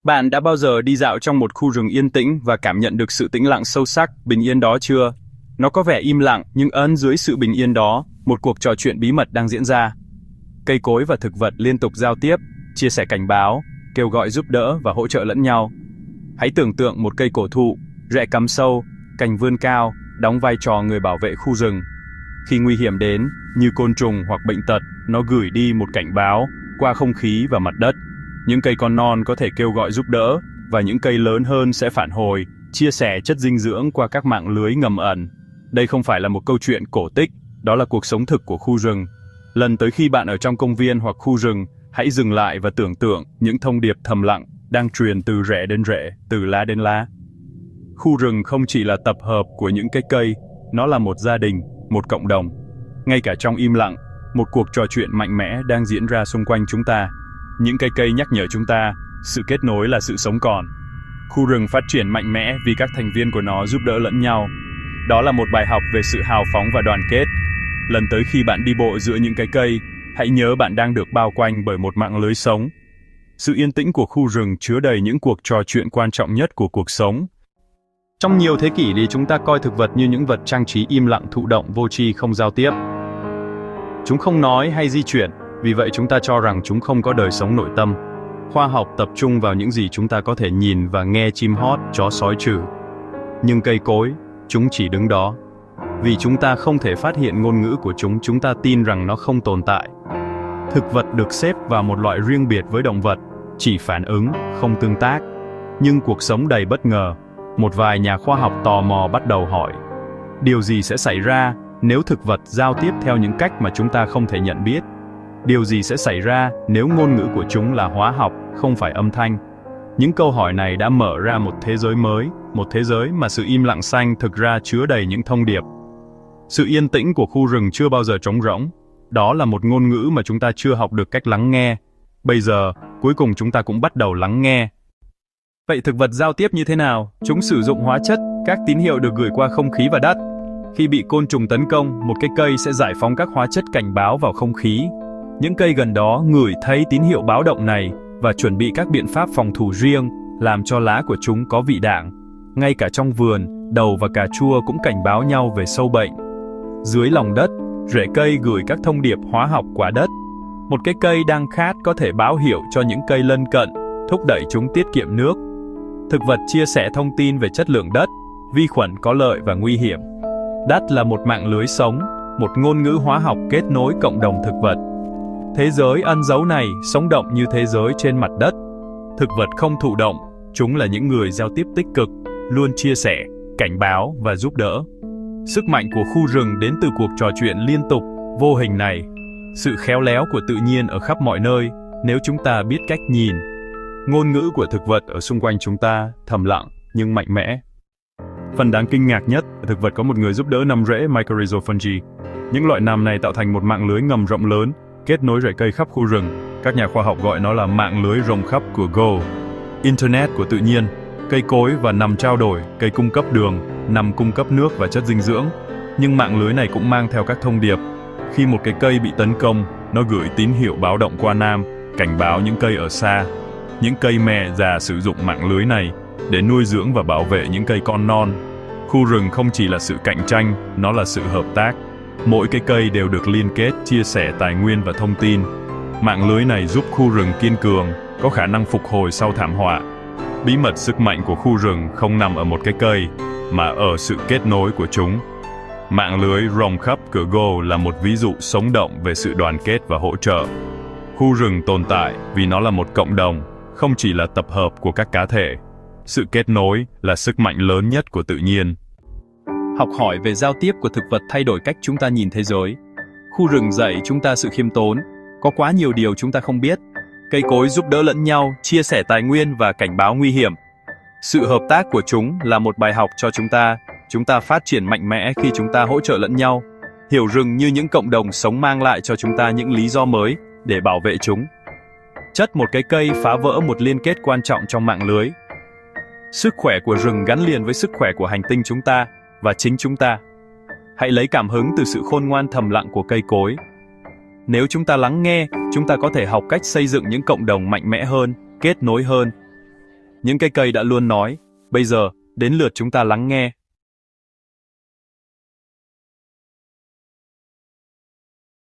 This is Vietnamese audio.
Bạn đã bao giờ đi dạo trong một khu rừng yên tĩnh và cảm nhận được sự tĩnh lặng sâu sắc, bình yên đó chưa? Nó có vẻ im lặng, nhưng ẩn dưới sự bình yên đó, một cuộc trò chuyện bí mật đang diễn ra. Cây cối và thực vật liên tục giao tiếp, chia sẻ cảnh báo, kêu gọi giúp đỡ và hỗ trợ lẫn nhau. Hãy tưởng tượng một cây cổ thụ, rễ cắm sâu, cành vươn cao, đóng vai trò người bảo vệ khu rừng. Khi nguy hiểm đến, như côn trùng hoặc bệnh tật, nó gửi đi một cảnh báo qua không khí và mặt đất. Những cây con non có thể kêu gọi giúp đỡ, và những cây lớn hơn sẽ phản hồi, chia sẻ chất dinh dưỡng qua các mạng lưới ngầm ẩn. Đây không phải là một câu chuyện cổ tích, đó là cuộc sống thực của khu rừng. Lần tới khi bạn ở trong công viên hoặc khu rừng, hãy dừng lại và tưởng tượng những thông điệp thầm lặng đang truyền từ rễ đến rễ, từ lá đến lá. Khu rừng không chỉ là tập hợp của những cái cây, nó là một gia đình, một cộng đồng. Ngay cả trong im lặng, một cuộc trò chuyện mạnh mẽ đang diễn ra xung quanh chúng ta. Những cây cây nhắc nhở chúng ta, sự kết nối là sự sống còn. Khu rừng phát triển mạnh mẽ vì các thành viên của nó giúp đỡ lẫn nhau. Đó là một bài học về sự hào phóng và đoàn kết. Lần tới khi bạn đi bộ giữa những cái cây, hãy nhớ bạn đang được bao quanh bởi một mạng lưới sống. Sự yên tĩnh của khu rừng chứa đầy những cuộc trò chuyện quan trọng nhất của cuộc sống. Trong nhiều thế kỷ thì chúng ta coi thực vật như những vật trang trí im lặng thụ động vô tri không giao tiếp. Chúng không nói hay di chuyển, vì vậy chúng ta cho rằng chúng không có đời sống nội tâm. Khoa học tập trung vào những gì chúng ta có thể nhìn và nghe chim hót, chó sói trừ. Nhưng cây cối, chúng chỉ đứng đó. Vì chúng ta không thể phát hiện ngôn ngữ của chúng ta tin rằng nó không tồn tại. Thực vật được xếp vào một loại riêng biệt với động vật, chỉ phản ứng, không tương tác. Nhưng cuộc sống đầy bất ngờ. Một vài nhà khoa học tò mò bắt đầu hỏi, điều gì sẽ xảy ra nếu thực vật giao tiếp theo những cách mà chúng ta không thể nhận biết? Điều gì sẽ xảy ra nếu ngôn ngữ của chúng là hóa học, không phải âm thanh? Những câu hỏi này đã mở ra một thế giới mới, một thế giới mà sự im lặng xanh thực ra chứa đầy những thông điệp. Sự yên tĩnh của khu rừng chưa bao giờ trống rỗng. Đó là một ngôn ngữ mà chúng ta chưa học được cách lắng nghe. Bây giờ, cuối cùng chúng ta cũng bắt đầu lắng nghe. Vậy thực vật giao tiếp như thế nào? Chúng sử dụng hóa chất, các tín hiệu được gửi qua không khí và đất. Khi bị côn trùng tấn công, một cái cây sẽ giải phóng các hóa chất cảnh báo vào không khí. Những cây gần đó ngửi thấy tín hiệu báo động này và chuẩn bị các biện pháp phòng thủ riêng, làm cho lá của chúng có vị đạm. Ngay cả trong vườn, đậu và cà chua cũng cảnh báo nhau về sâu bệnh. Dưới lòng đất, rễ cây gửi các thông điệp hóa học qua đất. Một cái cây đang khát có thể báo hiệu cho những cây lân cận, thúc đẩy chúng tiết kiệm nước. Thực vật chia sẻ thông tin về chất lượng đất, vi khuẩn có lợi và nguy hiểm. Đất là một mạng lưới sống, một ngôn ngữ hóa học kết nối cộng đồng thực vật. Thế giới ẩn giấu này sống động như thế giới trên mặt đất. Thực vật không thụ động, chúng là những người giao tiếp tích cực, luôn chia sẻ, cảnh báo và giúp đỡ. Sức mạnh của khu rừng đến từ cuộc trò chuyện liên tục, vô hình này. Sự khéo léo của tự nhiên ở khắp mọi nơi, nếu chúng ta biết cách nhìn. Ngôn ngữ của thực vật ở xung quanh chúng ta, thầm lặng nhưng mạnh mẽ. Phần đáng kinh ngạc nhất, thực vật có một người giúp đỡ nằm rễ mycorrhizal fungi. Những loại nằm này tạo thành một mạng lưới ngầm rộng lớn, kết nối rễ cây khắp khu rừng. Các nhà khoa học gọi nó là mạng lưới rộng khắp của Go. Internet của tự nhiên, cây cối và nằm trao đổi, cây cung cấp đường, nằm cung cấp nước và chất dinh dưỡng. Nhưng mạng lưới này cũng mang theo các thông điệp. Khi một cái cây bị tấn công, nó gửi tín hiệu báo động qua nam, cảnh báo những cây ở xa. Những cây mẹ già sử dụng mạng lưới này để nuôi dưỡng và bảo vệ những cây con non. Khu rừng không chỉ là sự cạnh tranh, nó là sự hợp tác. Mỗi cái cây đều được liên kết, chia sẻ tài nguyên và thông tin. Mạng lưới này giúp khu rừng kiên cường, có khả năng phục hồi sau thảm họa. Bí mật sức mạnh của khu rừng không nằm ở một cái cây, mà ở sự kết nối của chúng. Mạng lưới rộng khắp của Go là một ví dụ sống động về sự đoàn kết và hỗ trợ. Khu rừng tồn tại vì nó là một cộng đồng, không chỉ là tập hợp của các cá thể. Sự kết nối là sức mạnh lớn nhất của tự nhiên. Học hỏi về giao tiếp của thực vật thay đổi cách chúng ta nhìn thế giới. Khu rừng dạy chúng ta sự khiêm tốn. Có quá nhiều điều chúng ta không biết. Cây cối giúp đỡ lẫn nhau, chia sẻ tài nguyên và cảnh báo nguy hiểm. Sự hợp tác của chúng là một bài học cho chúng ta. Chúng ta phát triển mạnh mẽ khi chúng ta hỗ trợ lẫn nhau. Hiểu rừng như những cộng đồng sống mang lại cho chúng ta những lý do mới để bảo vệ chúng. Chất một cái cây phá vỡ một liên kết quan trọng trong mạng lưới. Sức khỏe của rừng gắn liền với sức khỏe của hành tinh chúng ta và chính chúng ta. Hãy lấy cảm hứng từ sự khôn ngoan thầm lặng của cây cối. Nếu chúng ta lắng nghe, chúng ta có thể học cách xây dựng những cộng đồng mạnh mẽ hơn, kết nối hơn. Những cái cây đã luôn nói, bây giờ, đến lượt chúng ta lắng nghe.